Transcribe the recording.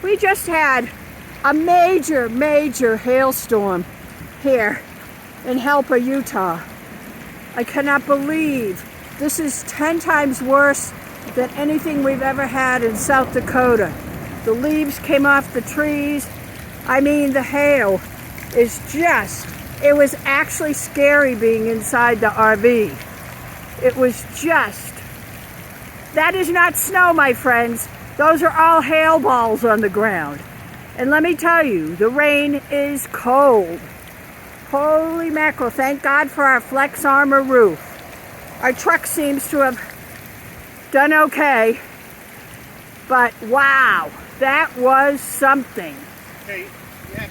We just had a major hailstorm here in Helper, Utah. I cannot believe this is 10 times worse than anything we've ever had in South Dakota. The leaves came off the trees. I mean, the hail is just, it was actually scary being inside the RV. It was just, that is not snow, my friends. Those are all hail balls on the ground. And let me tell you, the rain is cold. Holy mackerel, thank God for our Flex Armor roof. Our truck seems to have done okay, but wow, that was something. Hey, yeah,